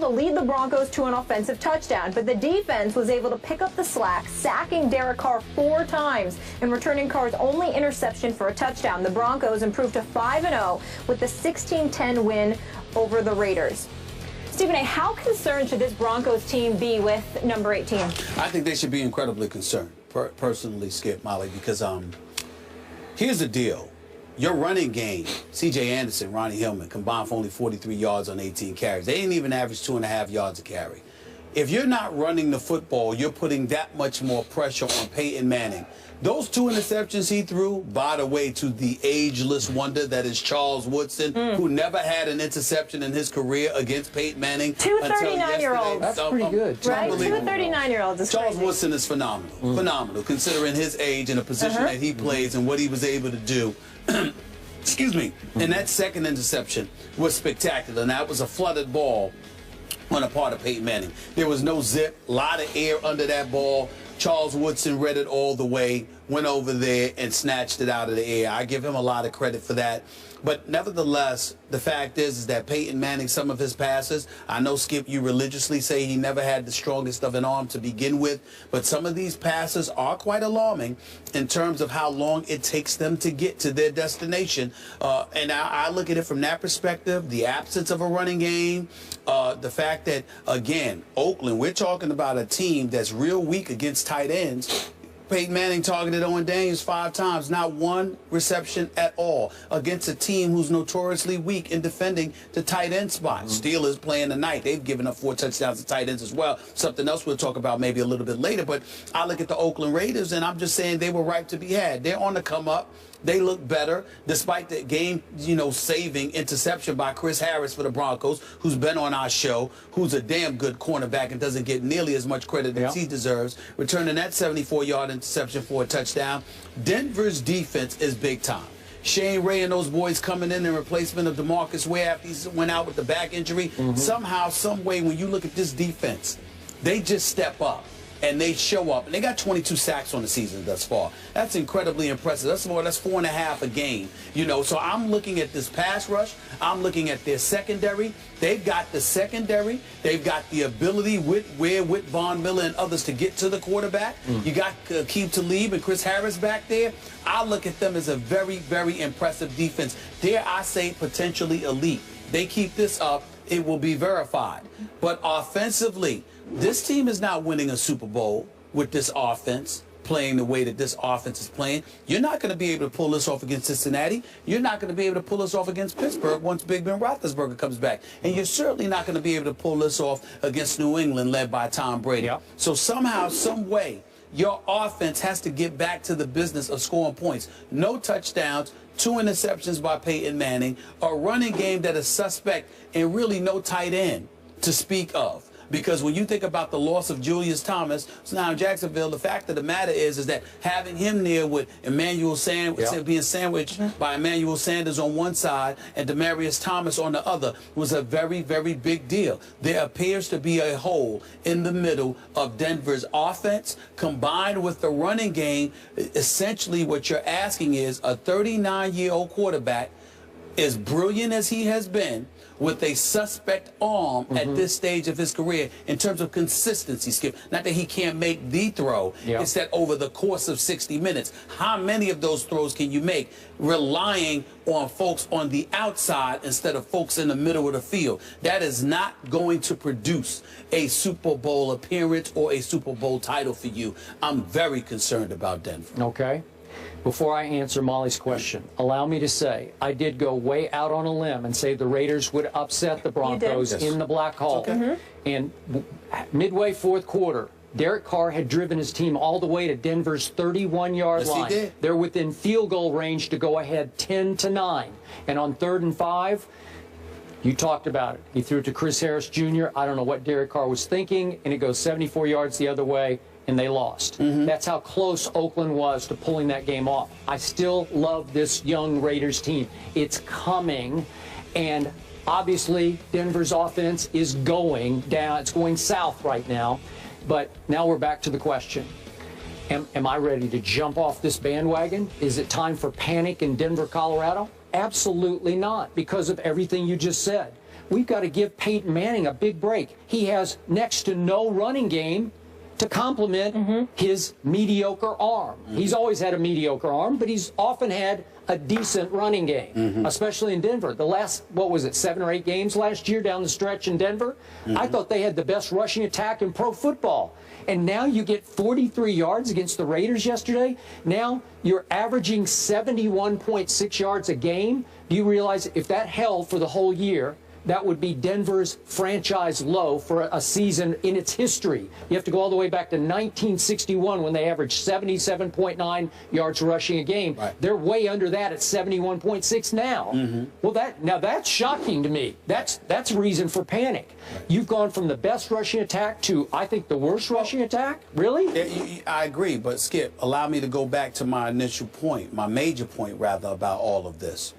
to lead the Broncos to an offensive touchdown, but the defense was able to pick up the slack, sacking Derek Carr 4 times and returning Carr's only interception for a touchdown. The Broncos improved to 5-0 with the 16-10 win over the Raiders. Stephen A., how concerned should this Broncos team be with number 18? I think they should be incredibly concerned, personally, Skip, Molly, because here's the deal. Your running game, C.J. Anderson, Ronnie Hillman, combined for only 43 yards on 18 carries. They didn't even average 2.5 yards a carry. If you're not running the football, you're putting that much more pressure on Peyton Manning. Those 2 interceptions he threw, by the way, to the ageless wonder that is Charles Woodson, who never had an interception in his career against Peyton Manning. 2 39-year-olds. That's pretty good. Right? 2 39-year-olds is Charles crazy. Woodson is phenomenal. Phenomenal, considering his age and the position that he plays and what he was able to do. Excuse me. And that second interception was spectacular. And that was a flooded ball on the part of Peyton Manning. There was no zip, a lot of air under that ball. Charles Woodson read it all the way, went over there and snatched it out of the air. I give him a lot of credit for that. But nevertheless, the fact is that Peyton Manning, some of his passes, I know, Skip, you religiously say he never had the strongest of an arm to begin with, but some of these passes are quite alarming in terms of how long it takes them to get to their destination. And I look at it from that perspective, the absence of a running game, the fact that, again, Oakland, we're talking about a team that's real weak against tight ends. Peyton Manning targeted Owen Daniels 5 times, not 1 reception at all, against a team who's notoriously weak in defending the tight end spot. Steelers playing tonight. They've given up 4 touchdowns to tight ends as well. Something else we'll talk about maybe a little bit later. But I look at the Oakland Raiders, and I'm just saying they were ripe to be had. They're on the come up. They look better, despite the game-saving interception by Chris Harris for the Broncos, who's been on our show, who's a damn good cornerback and doesn't get nearly as much credit as he deserves, returning that 74-yard interception for a touchdown. Denver's defense is big time. Shane Ray and those boys coming in replacement of DeMarcus Ware after he went out with the back injury. Somehow, some way, when you look at this defense, they just step up. And they show up, and they got 22 sacks on the season thus far. That's incredibly impressive. That's 4.5 a game. So I'm looking at this pass rush. I'm looking at their secondary. They've got the secondary. They've got the ability with Von Miller and others to get to the quarterback. You got Aqib Talib and Chris Harris back there. I look at them as a very, very impressive defense. Dare I say potentially elite. They keep this up, it will be verified. But offensively, this team is not winning a Super Bowl with this offense, playing the way that this offense is playing. You're not going to be able to pull this off against Cincinnati. You're not going to be able to pull this off against Pittsburgh once Big Ben Roethlisberger comes back. And you're certainly not going to be able to pull this off against New England, led by Tom Brady. So somehow, some way, your offense has to get back to the business of scoring points. No touchdowns, 2 interceptions by Peyton Manning, a running game that is suspect, and really no tight end to speak of. Because when you think about the loss of Julius Thomas, so now in Jacksonville, the fact of the matter is that having him there with Emmanuel Sanders being sandwiched by Emmanuel Sanders on one side and Demaryius Thomas on the other was a very, very big deal. There appears to be a hole in the middle of Denver's offense combined with the running game. Essentially, what you're asking is a 39-year-old quarterback, as brilliant as he has been, with a suspect arm at this stage of his career in terms of consistency, Skip. Not that he can't make the throw. It's that over the course of 60 minutes, how many of those throws can you make relying on folks on the outside instead of folks in the middle of the field? That is not going to produce a Super Bowl appearance or a Super Bowl title for you. I'm very concerned about Denver. Okay. Before I answer Molly's question, allow me to say I did go way out on a limb and say the Raiders would upset the Broncos in the Black Hole. And midway 4th quarter, Derek Carr had driven his team all the way to Denver's 31-yard line. He did. They're within field goal range to go ahead 10-9. And on 3rd and 5, you talked about it. He threw it to Chris Harris Jr. I don't know what Derek Carr was thinking, and it goes 74 yards the other way, and they lost. That's how close Oakland was to pulling that game off. I still love this young Raiders team. It's coming, and obviously Denver's offense is going down. It's going south right now. But now we're back to the question. Am I ready to jump off this bandwagon? Is it time for panic in Denver, Colorado? Absolutely not, because of everything you just said. we've got to give Peyton Manning a big break. He has next to no running game to complement his mediocre arm. He's always had a mediocre arm, but he's often had a decent running game, especially in Denver. The last, what was it, 7 or 8 games last year down the stretch in Denver? I thought they had the best rushing attack in pro football. And now you get 43 yards against the Raiders yesterday. Now you're averaging 71.6 yards a game. Do you realize if that held for the whole year, that would be Denver's franchise low for a season in its history? You have to go all the way back to 1961 when they averaged 77.9 yards rushing a game. Right. They're way under that at 71.6 now. Well, that's shocking to me. That's reason for panic. Right. You've gone from the best rushing attack to, I think, the worst rushing attack? Really? Yeah, I agree, but Skip, allow me to go back to my initial point, my major point, rather, about all of this.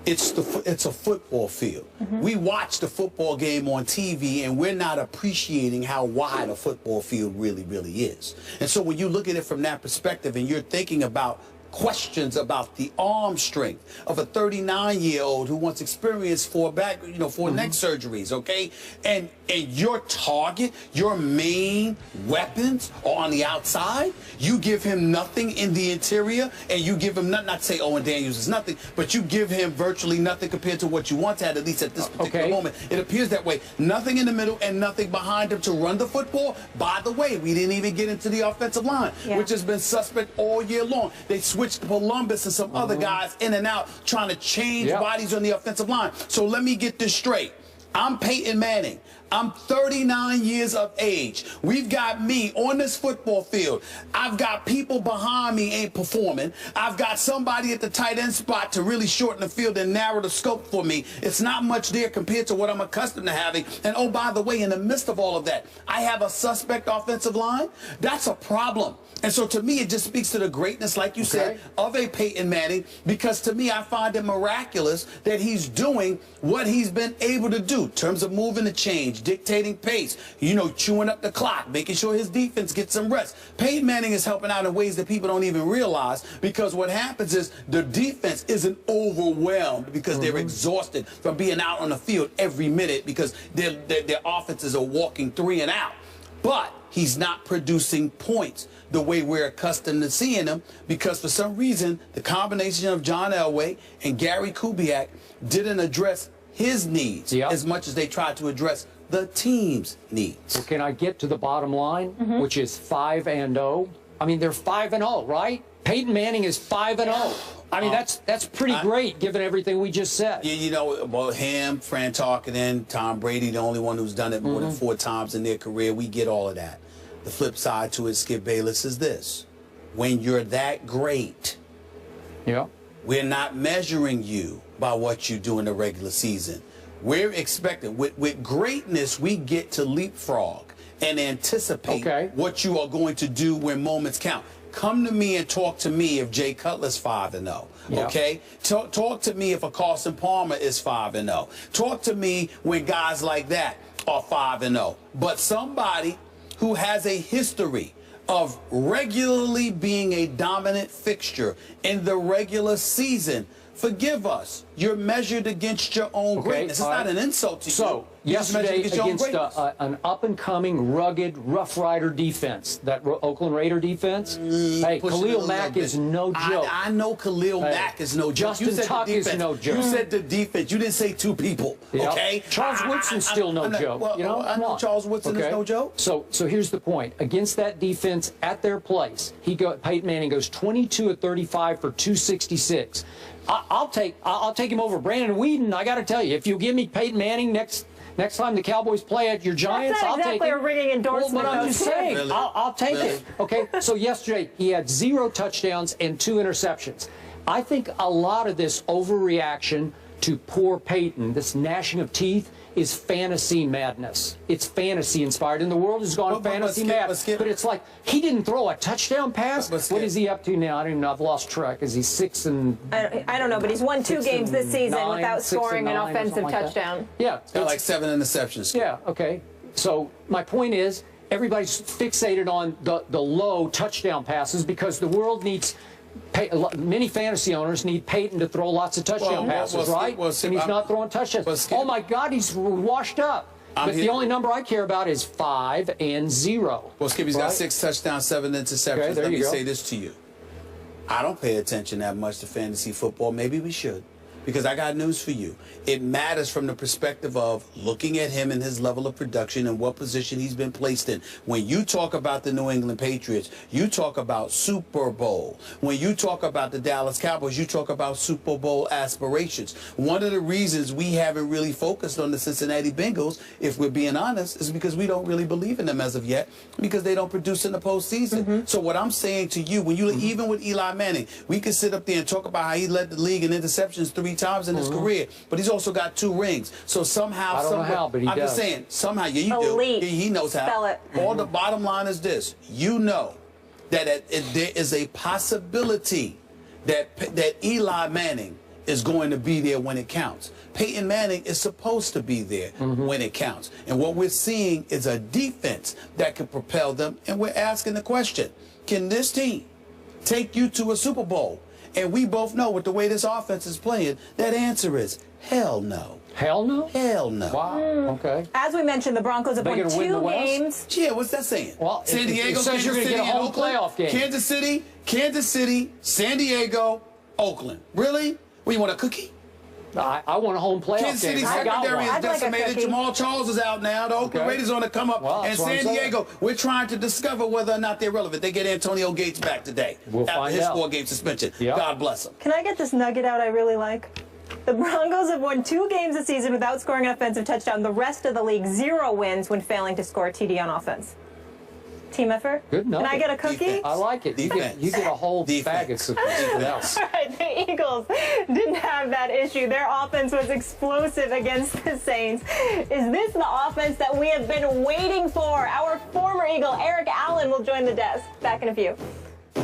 It's a football field. We watch the football game on TV, and we're not appreciating how wide a football field really is. And so when you look at it from that perspective and you're thinking about questions about the arm strength of a 39-year-old who wants experience for neck surgeries, okay? And your target, your main weapons are on the outside. You give him nothing in the interior, and you give him not to say Owen Daniels is nothing, but you give him virtually nothing compared to what you once had, at least at this particular moment. It appears that way. Nothing in the middle and nothing behind him to run the football. By the way, we didn't even get into the offensive line, which has been suspect all year long. They switched Columbus and some other guys in and out trying to change bodies on the offensive line. So let me get this straight. I'm Peyton Manning. I'm 39 years of age. We've got me on this football field. I've got people behind me ain't performing. I've got somebody at the tight end spot to really shorten the field and narrow the scope for me. It's not much there compared to what I'm accustomed to having. And oh, by the way, in the midst of all of that, I have a suspect offensive line. That's a problem. And so to me, it just speaks to the greatness, like you said, of a Peyton Manning, because to me, I find it miraculous that he's doing what he's been able to do in terms of moving the change, dictating pace, chewing up the clock, making sure his defense gets some rest. Peyton Manning is helping out in ways that people don't even realize, because what happens is the defense isn't overwhelmed because they're exhausted from being out on the field every minute because their offenses are walking 3 and out. But he's not producing points the way we're accustomed to seeing him, because for some reason the combination of John Elway and Gary Kubiak didn't address his needs as much as they tried to address the team's needs. Well, can I get to the bottom line, which is 5-0? I mean, they're 5-0, right? Peyton Manning is 5-0. I mean, that's pretty great given everything we just said. Yeah, well, him, Fran Tarkenton, Tom Brady, the only one who's done it more than 4 times in their career. We get all of that. The flip side to it, Skip Bayless, is this. When you're that great, we're not measuring you by what you do in the regular season. We're expecting, with greatness, we get to leapfrog and anticipate what you are going to do when moments count. Come to me and talk to me if Jay Cutler's 5-0. Okay? Talk to me if a Carson Palmer is 5-0. Talk to me when guys like that are 5-0. But somebody who has a history of regularly being a dominant fixture in the regular season, forgive us, you're measured against your own greatness. It's not an insult to you. So, yesterday against an up-and-coming, rugged, Rough Rider defense, that Oakland Raider defense, hey, Khalil Mack is no joke. I know Khalil Mack is no joke. Justin Tuck is no joke. You said the defense. You didn't say 2 people, okay? Charles Woodson's still no joke. Well, I know Charles Woodson is no joke. So here's the point. Against that defense at their place, Peyton Manning goes 22 of 35 for 266. I'll take him over Brandon Weeden. I got to tell you, if you give me Peyton Manning next time the Cowboys play at your Giants, I'll take it. That's not exactly a ringing endorsement. Well, but I'm just saying, really? I'll take it. Okay, so yesterday he had 0 touchdowns and 2 interceptions. I think a lot of this overreaction to poor Peyton, this gnashing of teeth, is fantasy madness. It's fantasy inspired, and the world has gone fantasy mad. But it's like, he didn't throw a touchdown pass. What is he up to now? I don't even know. I've lost track. Is he 6 and? I don't know, but he's won 2 games this season without scoring an offensive touchdown. Yeah, it's got like 7 interceptions. Yeah. Okay. So my point is, everybody's fixated on the low touchdown passes because the world needs Many fantasy owners need Peyton to throw lots of touchdown passes, right? And he's not throwing touchdowns. Oh, my God, he's washed up. But the only number I care about is 5 and 0. Well, Skippy's got 6 touchdowns, 7 interceptions. Okay, Let me say this to you. I don't pay attention that much to fantasy football. Maybe we should. Because I got news for you. It matters from the perspective of looking at him and his level of production and what position he's been placed in. When you talk about the New England Patriots, you talk about Super Bowl. When you talk about the Dallas Cowboys, you talk about Super Bowl aspirations. One of the reasons we haven't really focused on the Cincinnati Bengals, if we're being honest, is because we don't really believe in them as of yet, because they don't produce in the postseason. So what I'm saying to you, when you even with Eli Manning, we can sit up there and talk about how he led the league in interceptions 3 times in his career, but he's also got 2 rings. So somehow, I don't know how, but he I'm does. just saying, somehow, yeah, you Elite. do. He knows how. Spell it. All the bottom line is this: you know that there is a possibility that Eli Manning is going to be there when it counts. Peyton Manning is supposed to be there when it counts. And what we're seeing is a defense that can propel them. And we're asking the question: can this team take you to a Super Bowl? And we both know with the way this offense is playing, that answer is hell no. Hell no? Hell no. Wow. Okay. As we mentioned, the Broncos have won gonna win the 2 West? games. Yeah, what's that saying? Well, San Diego, it says you're going to get a home playoff game. Kansas City, San Diego, Oakland. Really? Well, you want a cookie? I want a home playoff Kansas game. City's I got secondary one. is I'd like a decimated. cookie. Jamal Charles is out now. The Oakland Raiders are on the come up. Well, and that's what I'm San saying. Diego, we're trying to discover whether or not they're relevant. They get Antonio Gates back today. We'll after find his out. 4-game suspension. Yep. God bless him. Can I get this nugget out I really like? The Broncos have won 2 games this season without scoring an offensive touchdown. The rest of the league, 0 wins when failing to score a TD on offense. Team effort? Good nugget. Can I get a cookie? Defense. I like it. You get a whole bag of cookies. All right, the Eagles didn't have that issue. Their offense was explosive against the Saints. Is this the offense that we have been waiting for? Our former Eagle, Eric Allen, will join the desk. Back in a few.